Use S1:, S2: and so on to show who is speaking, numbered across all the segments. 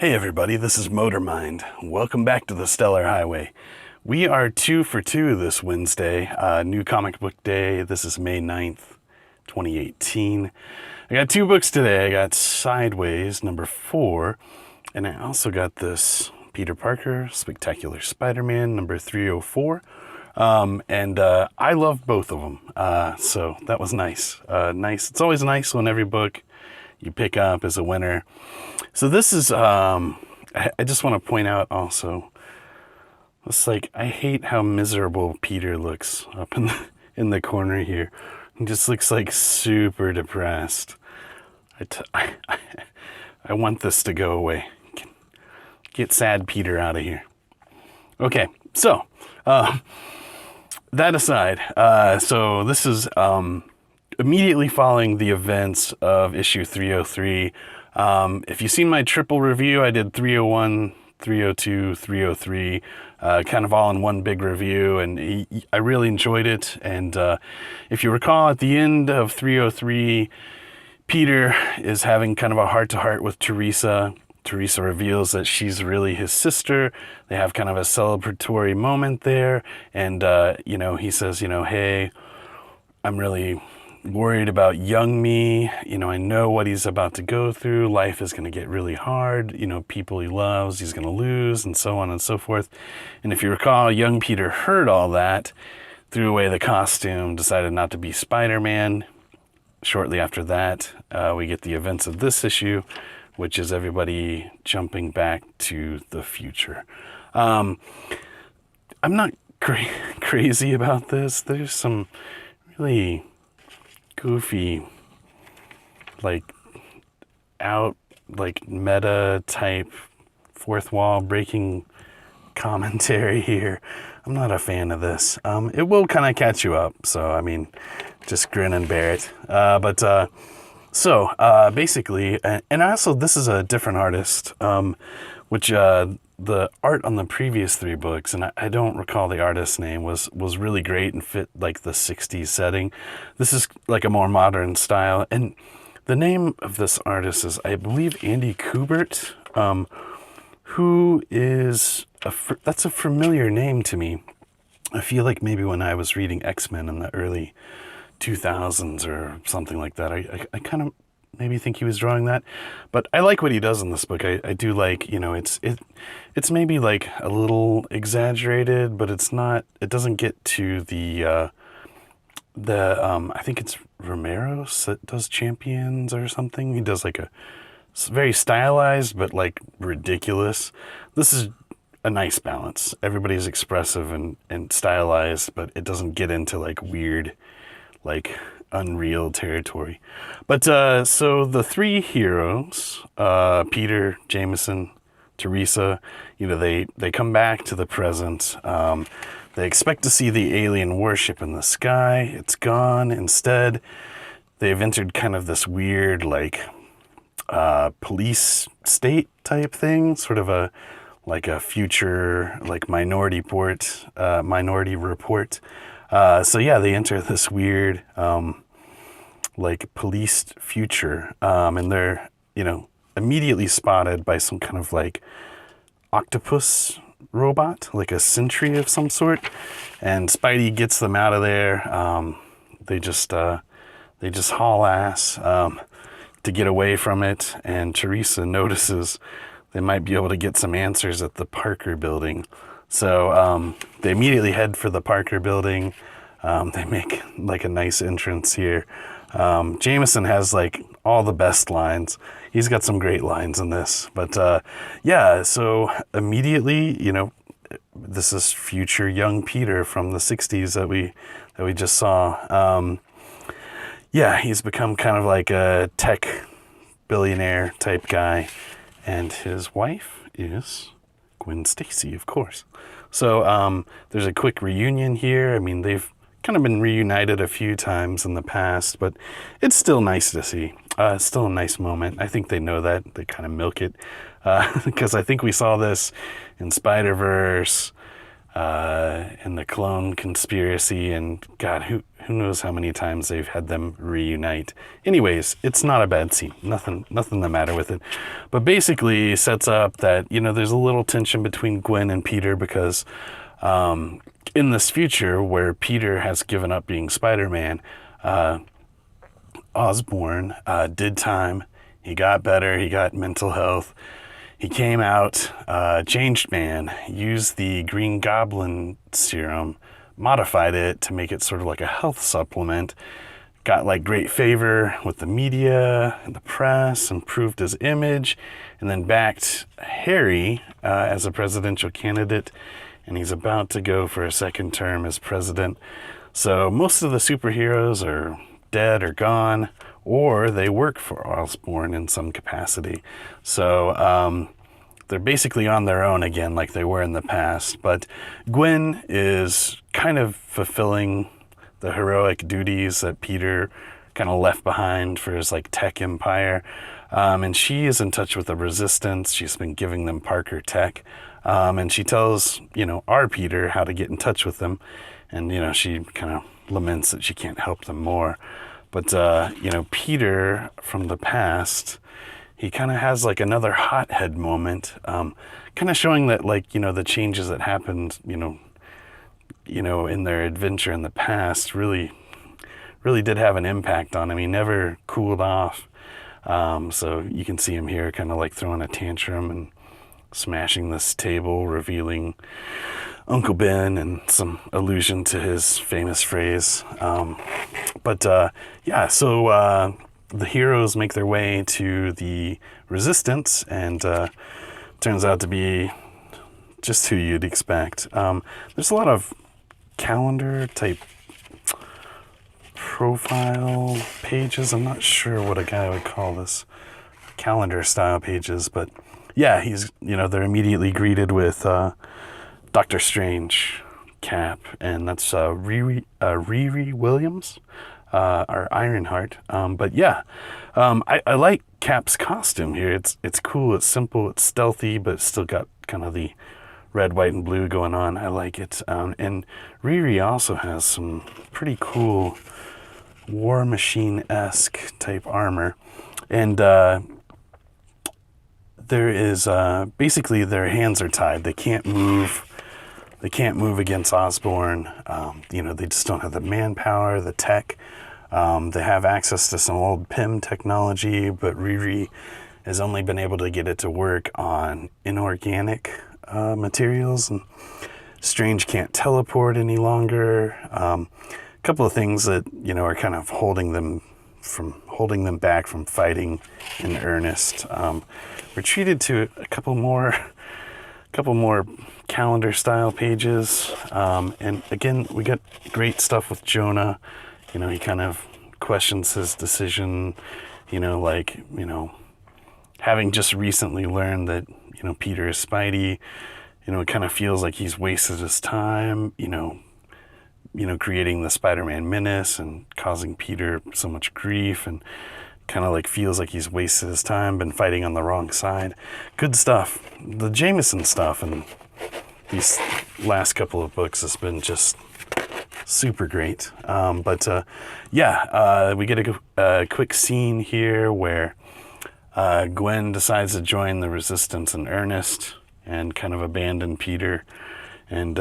S1: Hey everybody, this is Motormind. Welcome back to the Stellar Highway. We are 2 for 2 this Wednesday, new comic book day. This is May 9th, 2018. I got 2 books today. I got Sideways, number 4, and I also got this Peter Parker, Spectacular Spider-Man, number 304. I love both of them, so that was nice. Nice. It's always nice when every book you pick up is a winner. So this is, I just want to point out also, it's like, I hate how miserable Peter looks up in the corner here. He just looks like super depressed. I want this to go away. Get sad Peter out of here. Okay, so, that aside, so this is immediately following the events of issue 303. If you've seen my triple review, I did 301, 302, 303, kind of all in one big review, and I really enjoyed it. And if you recall, at the end of 303, Peter is having kind of a heart-to-heart with Teresa. Teresa reveals that she's really his sister. They have kind of a celebratory moment there, and he says, hey, I'm really worried about young me. I know what he's about to go through. Life is going to get really hard. People he loves, he's going to lose, and so on and so forth. And if you recall, young Peter heard all that, threw away the costume, decided not to be Spider-Man. Shortly after that, we get the events of this issue, which is everybody jumping back to the future. I'm not crazy about this. There's some really goofy, meta type fourth wall breaking commentary here. I'm not a fan of this. It will kind of catch you up, so just grin and bear it. Basically, and also this is a different artist, which the art on the previous 3 books, and I don't recall the artist's name, was really great and fit like the 60s setting. This is like a more modern style, and the name of this artist is, I believe, Andy Kubert, who is, that's a familiar name to me. I feel like maybe when I was reading X-Men in the early 2000s or something like that, I kind of maybe think he was drawing that, but I like what he does in this book. I do like, it's maybe like a little exaggerated, but it's not, it doesn't get to the I think it's Romero's that does Champions or something. He does like it's very stylized, but like ridiculous. This is a nice balance. Everybody's expressive and stylized, but it doesn't get into like weird, like unreal territory. But so the 3 heroes, Peter, Jameson, Teresa, they come back to the present. They expect to see the alien warship in the sky. It's gone. Instead, they've entered kind of this weird police state type thing, sort of a future minority report. They enter this weird policed future, and they're immediately spotted by some kind of octopus robot, like a sentry of some sort, and Spidey gets them out of there. They just haul ass to get away from it, and Teresa notices they might be able to get some answers at the Parker building. So they immediately head for the Parker building. They make a nice entrance here. Jameson has all the best lines. He's got some great lines in this. But so immediately, this is future young Peter from the 60s that we just saw. He's become kind of like a tech billionaire type guy. And his wife is Gwen Stacy, of course. So there's a quick reunion here. They've kind of been reunited a few times in the past, but it's still nice to see. It's still a nice moment. I think they know that. They kind of milk it. Because I think we saw this in Spider-Verse. and the clone conspiracy, and God, who knows how many times they've had them reunite. Anyways, it's not a bad scene. Nothing the matter with it. But basically, it sets up that there's a little tension between Gwen and Peter because in this future where Peter has given up being Spider-Man, Osborn did time. He got better. He got mental health. He came out, changed man, used the Green Goblin serum, modified it to make it sort of like a health supplement, got like great favor with the media and the press, improved his image, and then backed Harry as a presidential candidate, and he's about to go for a second term as president. So most of the superheroes are dead or gone, or they work for Osborn in some capacity. So they're basically on their own again like they were in the past. But Gwen is kind of fulfilling the heroic duties that Peter kind of left behind for his like tech empire. And she is in touch with the Resistance. She's been giving them Parker tech. And she tells, our Peter how to get in touch with them. And, she kind of laments that she can't help them more. But, Peter from the past, he kind of has like another hothead moment, kind of showing that like, the changes that happened, in their adventure in the past really did have an impact on him. He never cooled off. So you can see him here kind of like throwing a tantrum and smashing this table, revealing Uncle Ben and some allusion to his famous phrase. So the heroes make their way to the Resistance, and turns out to be just who you'd expect. There's a lot of calendar type profile pages. I'm not sure what a guy would call this, calendar style pages, but yeah, they're immediately greeted with Doctor Strange, Cap, and that's Riri Williams, or Ironheart. I like Cap's costume here. It's cool, it's simple, it's stealthy, but it's still got kind of the red, white, and blue going on. I like it. And Riri also has some pretty cool War Machine-esque type armor. And there is basically their hands are tied. They can't move. They can't move against Osborn. They just don't have the manpower, the tech. They have access to some old PIM technology, but Riri has only been able to get it to work on inorganic materials. And Strange can't teleport any longer. A couple of things that are kind of holding them back from fighting in earnest. We're treated to a couple more calendar style pages, and again we got great stuff with Jonah. He kind of questions his decision, having just recently learned that Peter is Spidey. It kind of feels like he's wasted his time, creating the Spider-Man menace and causing Peter so much grief, and kind of like feels like he's wasted his time, been fighting on the wrong side. Good stuff. The Jameson stuff and these last couple of books has been just super great. We get a quick scene here where Gwen decides to join the Resistance in earnest and kind of abandon Peter. And,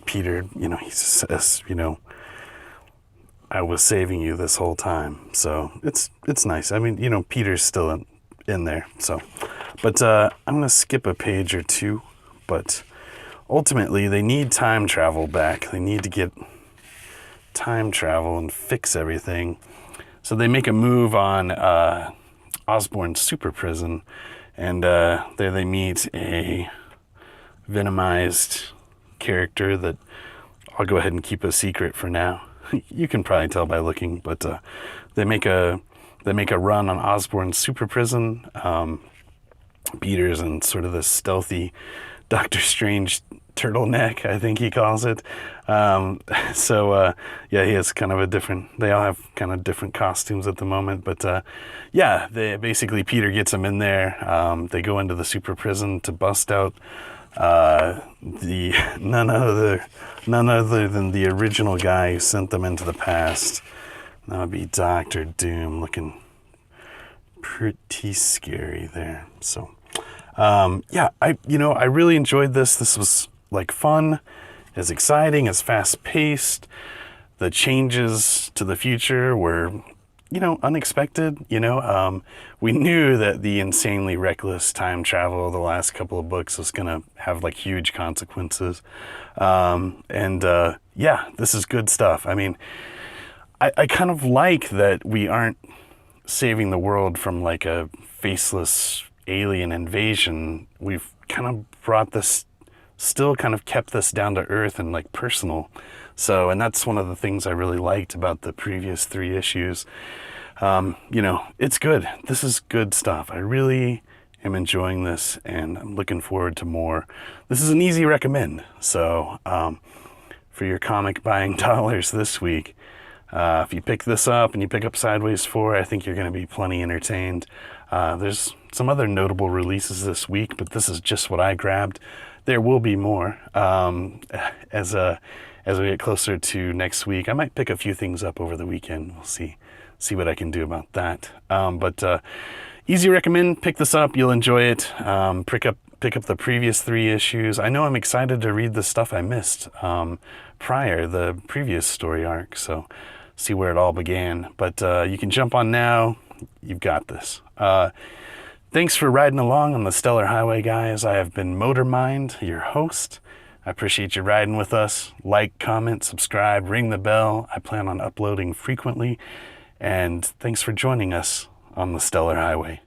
S1: Peter, he says, I was saving you this whole time. So it's nice. I mean, Peter's still in there. So, but I'm going to skip a page or two. But ultimately, they need time travel back. They need to get time travel and fix everything. So they make a move on Osborn's super prison. And there they meet a venomized character that I'll go ahead and keep a secret for now. You can probably tell by looking, but they make a run on Osborn's super prison. Peter's in sort of this stealthy Doctor Strange turtleneck, I think he calls it. He has kind of they all have kind of different costumes at the moment, but Peter gets them in there. They go into the super prison to bust out The none other than the original guy who sent them into the past. That would be Doctor Doom, looking pretty scary there. So, yeah, I really enjoyed this. This was like fun, as exciting, as fast paced. The changes to the future were, unexpected. We knew that the insanely reckless time travel of the last couple of books was gonna have like huge consequences. Yeah, this is good stuff. I mean, I kind of like that we aren't saving the world from like a faceless alien invasion. We've kind of brought this, still kind of kept this down to earth and like personal. So, and that's one of the things I really liked about the previous 3 issues. It's good. This is good stuff. I really am enjoying this, and I'm looking forward to more. This is an easy recommend. So, for your comic buying dollars this week, if you pick this up and you pick up Sideways 4, I think you're going to be plenty entertained. There's some other notable releases this week, but this is just what I grabbed. There will be more as we get closer to next week. I might pick a few things up over the weekend. We'll see what I can do about that. But easy recommend. Pick this up. You'll enjoy it. Pick up the previous 3 issues. I know I'm excited to read the stuff I missed prior, the previous story arc. So see where it all began. But you can jump on now. You've got this. Thanks for riding along on the Stellar Highway, guys. I have been Motormind, your host. I appreciate you riding with us. Like, comment, subscribe, ring the bell. I plan on uploading frequently. And thanks for joining us on the Stellar Highway.